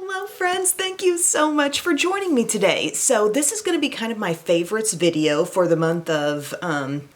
Hello friends, thank you so much for joining me today. So this is going to be kind of my favorites video for the month of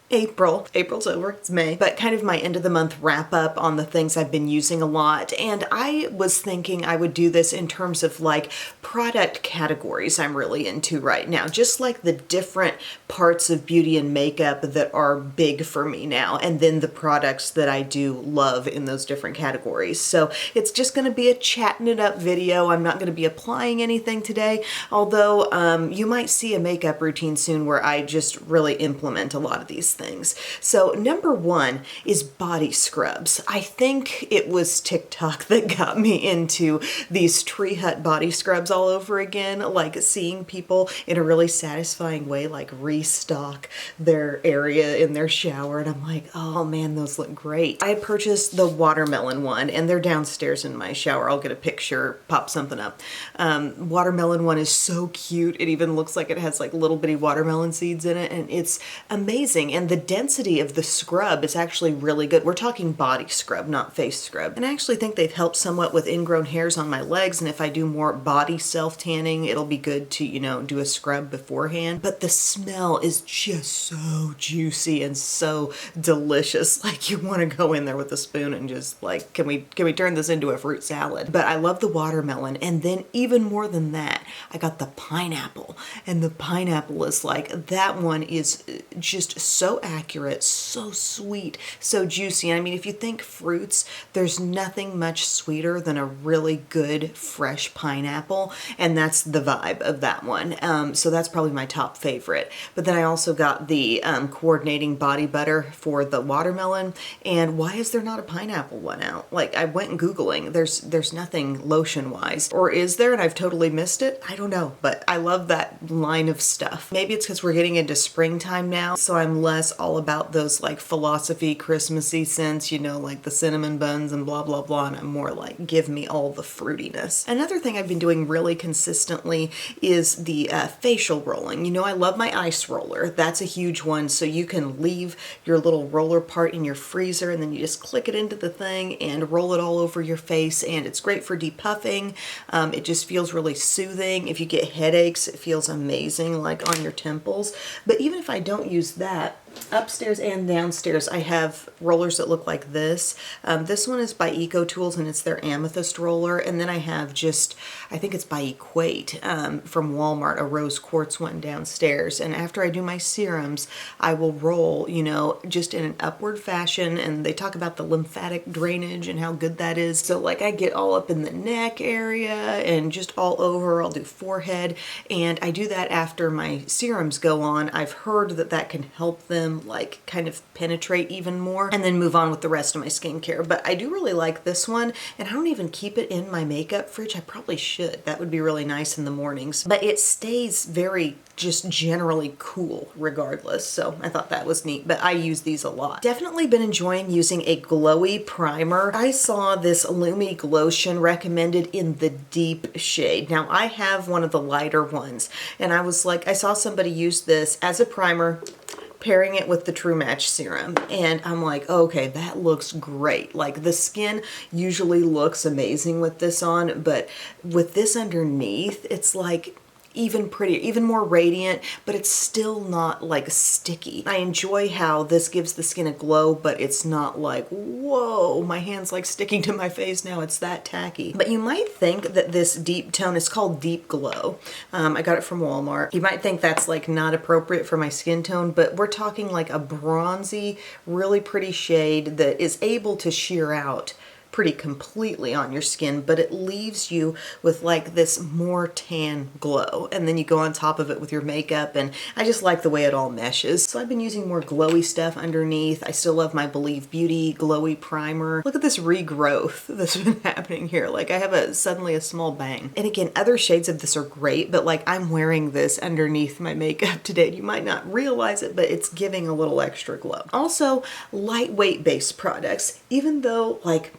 April. April's over, it's May, but kind of my end of the month wrap up on the things I've been using a lot. And I was thinking I would do this in terms of like product categories I'm really into right now, just like the different parts of beauty and makeup that are big for me now, and then the products that I do love in those different categories. So it's just going to be a chatting it up video. I'm not going to be applying anything today, although you might see a makeup routine soon where I just really implement a lot of these things. So number one is body scrubs. I think it was TikTok that got me into these Tree Hut body scrubs all over again, like seeing people in a really satisfying way like restock their area in their shower, and I'm like, oh man, those look great. I had purchased the watermelon one and they're downstairs in my shower. I'll get a picture, pop something up. Watermelon one is so cute. It even looks like it has like little bitty watermelon seeds in it, and it's amazing. And the density of the scrub is actually really good. We're talking body scrub, not face scrub. And I actually think they've helped somewhat with ingrown hairs on my legs, and if I do more body self-tanning, it'll be good to, you know, do a scrub beforehand. But the smell is just so juicy and so delicious. Like you want to go in there with a spoon and just like, can we turn this into a fruit salad? But I love the watermelon, and then even more than that, I got the pineapple, and the pineapple is like, that one is just so accurate, so sweet, so juicy. And I mean, if you think fruits, there's nothing much sweeter than a really good fresh pineapple, and that's the vibe of that one. So that's probably my top favorite. But then I also got the coordinating body butter for the watermelon. And why is there not a pineapple one out? Like, I went Googling, there's nothing lotion wise, or is there and I've totally missed it? I don't know, but I love that line of stuff. Maybe it's because we're getting into springtime now, so I'm less all about those like philosophy Christmassy scents, you know, like the cinnamon buns and blah blah blah, and I'm more like, give me all the fruitiness. Another thing I've been doing really consistently is the facial rolling. You know, I love my ice roller. That's a huge one, so you can leave your little roller part in your freezer and then you just click it into the thing and roll it all over your face, and it's great for depuffing. It just feels really soothing. If you get headaches, it feels amazing, like on your temples. But even if I don't use that, upstairs and downstairs, I have rollers that look like this. This one is by Eco Tools and it's their amethyst roller. And then I have just, I think it's by Equate from Walmart, a rose quartz one downstairs. And after I do my serums, I will roll, you know, just in an upward fashion. And they talk about the lymphatic drainage and how good that is. So like I get all up in the neck area and just all over. I'll do forehead. And I do that after my serums go on. I've heard that that can help them like kind of penetrate even more, and then move on with the rest of my skincare. But I do really like this one, and I don't even keep it in my makeup fridge. I probably should. That would be really nice in the mornings. But it stays very just generally cool regardless, so I thought that was neat. But I use these a lot. Definitely been enjoying using a glowy primer. I saw this Lumi Glotion recommended in the deep shade. Now I have one of the lighter ones, and I was like, I saw somebody use this as a primer pairing it with the True Match serum, and I'm like, okay, that looks great. Like the skin usually looks amazing with this on, but with this underneath, it's like even prettier, even more radiant, but it's still not like sticky. I enjoy how this gives the skin a glow, but it's not like, whoa, my hand's like sticking to my face now, it's that tacky. But you might think that this deep tone is called Deep Glow. I got it from Walmart. You might think that's like not appropriate for my skin tone, but we're talking like a bronzy, really pretty shade that is able to sheer out pretty completely on your skin, but it leaves you with like this more tan glow, and then you go on top of it with your makeup, and I just like the way it all meshes. So I've been using more glowy stuff underneath. I still love my Believe Beauty glowy primer. Look at this regrowth that's been happening here. Like I have suddenly a small bang. And again, other shades of this are great, but like I'm wearing this underneath my makeup today. You might not realize it, but it's giving a little extra glow. Also, lightweight based products, even though like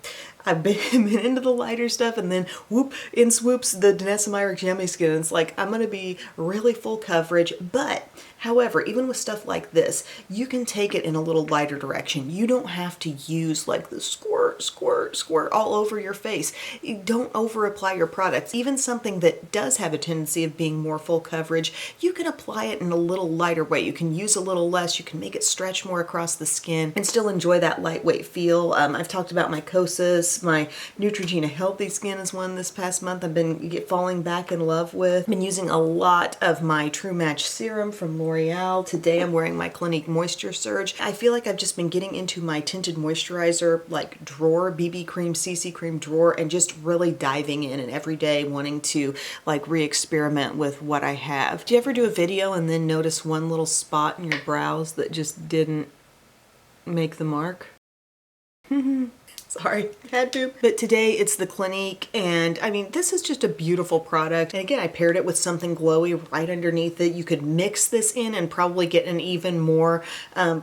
I've been into the lighter stuff, and then whoop, in swoops the Estee Lauder Yummy Skin. It's like, I'm gonna be really full coverage, but however, even with stuff like this, you can take it in a little lighter direction. You don't have to use like the squirt, squirt, squirt all over your face. You don't over apply your products. Even something that does have a tendency of being more full coverage, you can apply it in a little lighter way. You can use a little less, you can make it stretch more across the skin and still enjoy that lightweight feel. I've talked about my Kosas, my Neutrogena Healthy Skin is one this past month I've been falling back in love with. I've been using a lot of my True Match serum from L'Oreal. Today I'm wearing my Clinique Moisture Surge. I feel like I've just been getting into my tinted moisturizer like drawer, BB cream, CC cream drawer, and just really diving in and every day wanting to like re-experiment with what I have. Do you ever do a video and then notice one little spot in your brows that just didn't make the mark? Sorry, had to. But today it's the Clinique, and I mean, this is just a beautiful product. And again, I paired it with something glowy right underneath it. You could mix this in and probably get an even more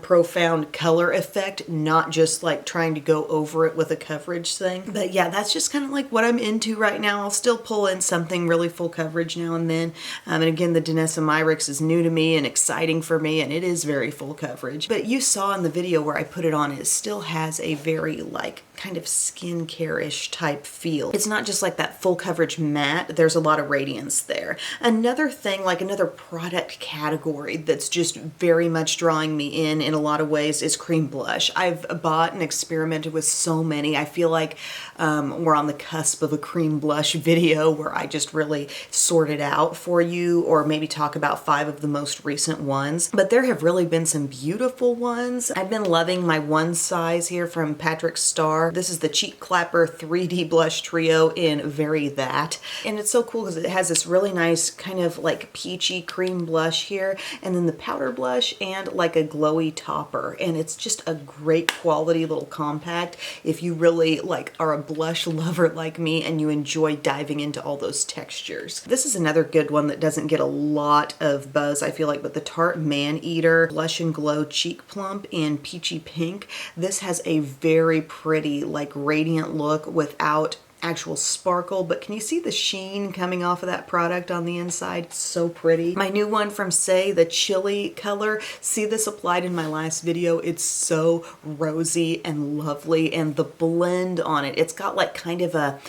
profound color effect, not just like trying to go over it with a coverage thing. But yeah, that's just kind of like what I'm into right now. I'll still pull in something really full coverage now and then. And again, the Danessa Myrix is new to me and exciting for me, and it is very full coverage. But you saw in the video where I put it on, it still has a very like kind of skincare-ish type feel. It's not just like that full coverage matte, there's a lot of radiance there. Another thing, like another product category that's just very much drawing me in a lot of ways is cream blush. I've bought and experimented with so many. I feel like we're on the cusp of a cream blush video where I just really sort it out for you, or maybe talk about 5 of the most recent ones. But there have really been some beautiful ones. I've been loving my one size here from Patrick Starr. This is the Cheek Clapper 3D Blush Trio in Very That. And it's so cool because it has this really nice kind of like peachy cream blush here, and then the powder blush and like a glowy topper. And it's just a great quality little compact if you really like are a blush lover like me and you enjoy diving into all those textures. This is another good one that doesn't get a lot of buzz, I feel like, but the Tarte Man Eater Blush and Glow Cheek Plump in Peachy Pink. This has a very pretty like radiant look without actual sparkle, but can you see the sheen coming off of that product on the inside? It's so pretty. My new one from Say, the chili color, see this applied in my last video. It's so rosy and lovely, and the blend on it, it's got like kind of a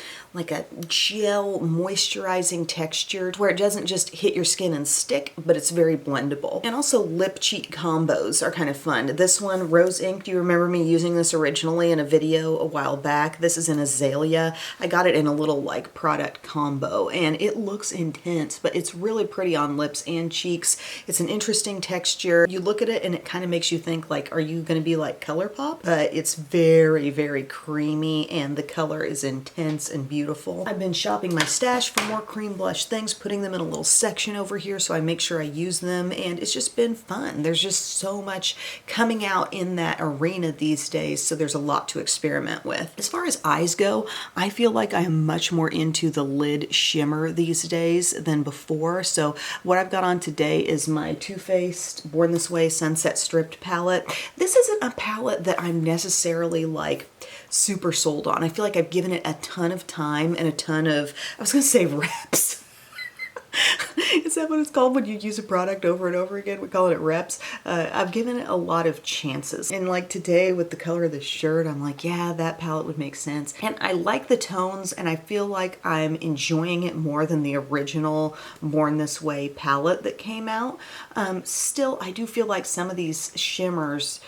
gel moisturizing texture where it doesn't just hit your skin and stick, but it's very blendable. And also lip cheek combos are kind of fun. This one, Rose Ink, do you remember me using this originally in a video a while back? This is in Azalea. I got it in a little like product combo, and it looks intense, but it's really pretty on lips and cheeks. It's an interesting texture. You look at it and it kind of makes you think like, are you gonna be like ColourPop? But it's very, very creamy, and the color is intense and beautiful. I've been shopping my stash for more cream blush things, putting them in a little section over here so I make sure I use them, and it's just been fun. There's just so much coming out in that arena these days, so there's a lot to experiment with. As far as eyes go, I feel like I am much more into the lid shimmer these days than before. So what I've got on today is my Too Faced Born This Way Sunset Stripped palette. This isn't a palette that I'm necessarily like super sold on. I feel like I've given it a ton of time and a ton of, I was gonna say reps. Is that what it's called when you use a product over and over again? We call it reps. I've given it a lot of chances. And like today with the color of the shirt, I'm like, yeah, that palette would make sense. And I like the tones, and I feel like I'm enjoying it more than the original Born This Way palette that came out. Still, I do feel like some of these shimmers,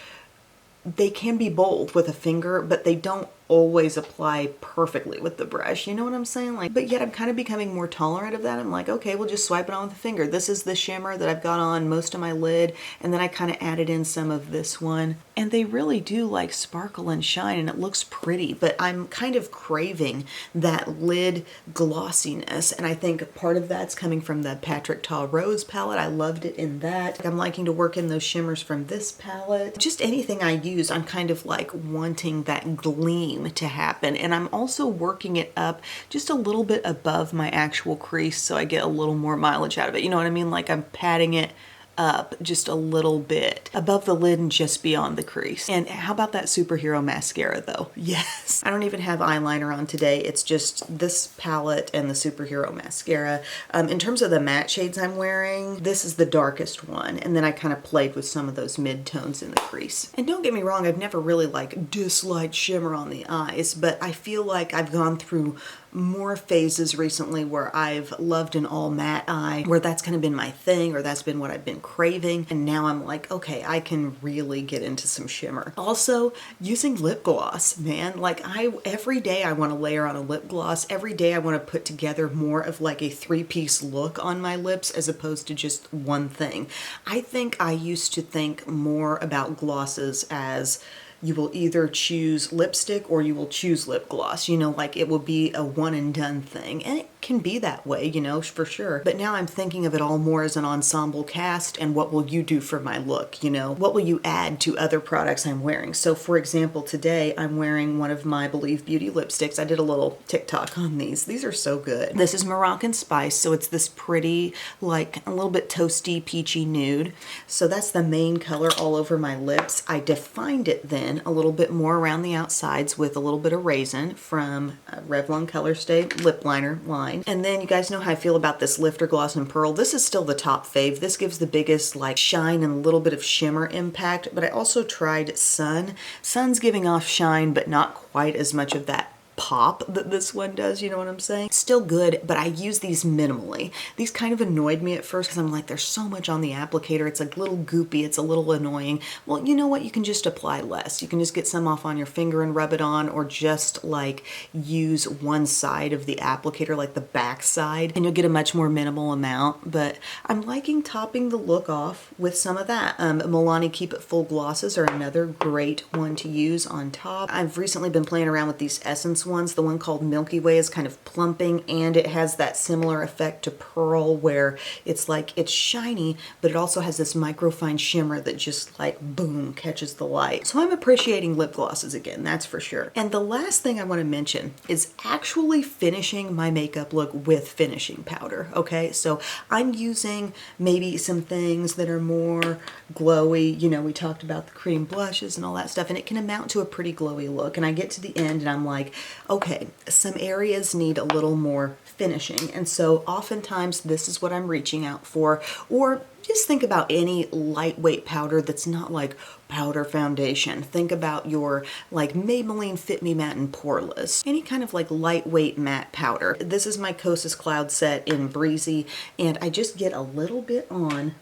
they can be bold with a finger, but they don't always apply perfectly with the brush. You know what I'm saying? Like, but yet I'm kind of becoming more tolerant of that. I'm like, okay, we'll just swipe it on with the finger. This is the shimmer that I've got on most of my lid, and then I kind of added in some of this one. And they really do like sparkle and shine, and it looks pretty, but I'm kind of craving that lid glossiness, and I think part of that's coming from the Patrick Ta Rose palette. I loved it in that. I'm liking to work in those shimmers from this palette. Just anything I use, I'm kind of like wanting that gleam to happen, and I'm also working it up just a little bit above my actual crease so I get a little more mileage out of it. You know what I mean? Like I'm patting it up just a little bit above the lid and just beyond the crease. And how about that superhero mascara though? Yes. I don't even have eyeliner on today. It's just this palette and the superhero mascara. In terms of the matte shades I'm wearing, this is the darkest one. And then I kind of played with some of those mid-tones in the crease. And don't get me wrong, I've never really like disliked shimmer on the eyes, but I feel like I've gone through more phases recently where I've loved an all matte eye, where that's kind of been my thing, or that's been what I've been craving. And now I'm like, okay, I can really get into some shimmer. Also, using lip gloss, man. Like every day I want to layer on a lip gloss. Every day I want to put together more of like a three-piece look on my lips as opposed to just one thing. I think I used to think more about glosses as you will either choose lipstick or you will choose lip gloss, you know, like it will be a one and done thing. And it can be that way, you know, for sure. But now I'm thinking of it all more as an ensemble cast, and what will you do for my look, you know? What will you add to other products I'm wearing? So for example, today I'm wearing one of my Believe Beauty lipsticks. I did a little TikTok on these. These are so good. This is Moroccan Spice, so it's this pretty, like a little bit toasty, peachy nude. So that's the main color all over my lips. I defined it then a little bit more around the outsides with a little bit of Raisin from Revlon Color Stay lip liner line. And then you guys know how I feel about this Lifter Gloss in Pearl. This is still the top fave. This gives the biggest like shine and a little bit of shimmer impact, but I also tried Sun. Sun's giving off shine, but not quite as much of that pop that this one does, you know what I'm saying? Still good, but I use these minimally. These kind of annoyed me at first because I'm like, there's so much on the applicator. It's like a little goopy. It's a little annoying. Well, you know what? You can just apply less. You can just get some off on your finger and rub it on, or just like use one side of the applicator, like the back side, and you'll get a much more minimal amount. But I'm liking topping the look off with some of that. Milani Keep It Full glosses are another great one to use on top. I've recently been playing around with these Essence ones. The one called Milky Way is kind of plumping, and it has that similar effect to Pearl where it's like it's shiny, but it also has this microfine shimmer that just like boom catches the light. So I'm appreciating lip glosses again, that's for sure. And the last thing I want to mention is actually finishing my makeup look with finishing powder. Okay, so I'm using maybe some things that are more glowy. You know, we talked about the cream blushes and all that stuff, and it can amount to a pretty glowy look. And I get to the end and I'm like, okay, some areas need a little more finishing. And so oftentimes this is what I'm reaching out for. Or just think about any lightweight powder that's not like powder foundation. Think about your like Maybelline Fit Me Matte and Poreless. Any kind of like lightweight matte powder. This is my Kosas Cloud Set in Breezy, and I just get a little bit on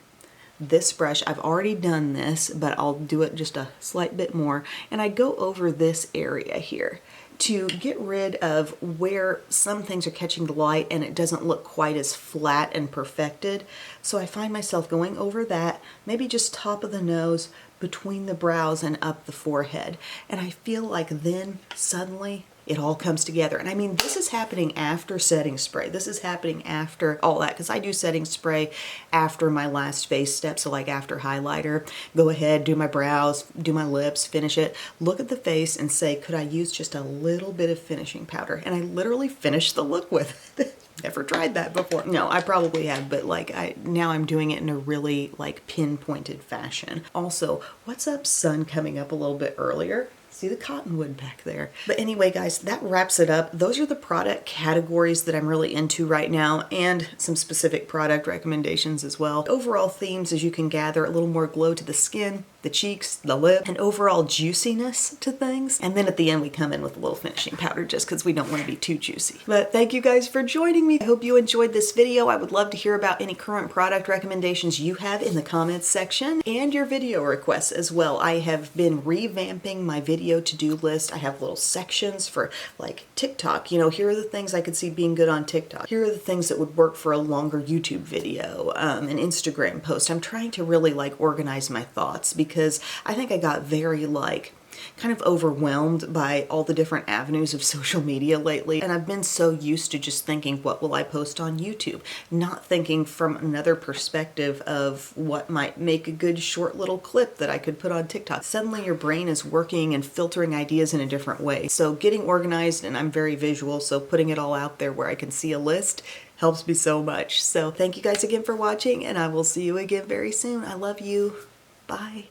this brush. I've already done this, but I'll do it just a slight bit more. And I go over this area here to get rid of where some things are catching the light and it doesn't look quite as flat and perfected. So I find myself going over that, maybe just top of the nose, between the brows and up the forehead. And I feel like then suddenly it all comes together. And I mean, this is happening after setting spray. This is happening after all that, because I do setting spray after my last face step. So like after highlighter, go ahead, do my brows, do my lips, finish it, look at the face and say, could I use just a little bit of finishing powder? And I literally finish the look with it. Never tried that before. No, I probably have, but like now I'm doing it in a really like pinpointed fashion. Also, what's up, sun coming up a little bit earlier? See the cottonwood back there. But anyway, guys, that wraps it up. Those are the product categories that I'm really into right now, and some specific product recommendations as well. Overall themes, as you can gather, a little more glow to the skin, the cheeks, the lip, and overall juiciness to things. And then at the end, we come in with a little finishing powder just because we don't want to be too juicy. But thank you guys for joining me. I hope you enjoyed this video. I would love to hear about any current product recommendations you have in the comments section, and your video requests as well. I have been revamping my video to-do list. I have little sections for like TikTok. You know, here are the things I could see being good on TikTok. Here are the things that would work for a longer YouTube video, an Instagram post. I'm trying to really like organize my thoughts because I think I got very like kind of overwhelmed by all the different avenues of social media lately. And I've been so used to just thinking, what will I post on YouTube? Not thinking from another perspective of what might make a good short little clip that I could put on TikTok. Suddenly your brain is working and filtering ideas in a different way. So getting organized, and I'm very visual, so putting it all out there where I can see a list helps me so much. So thank you guys again for watching, and I will see you again very soon. I love you. Bye.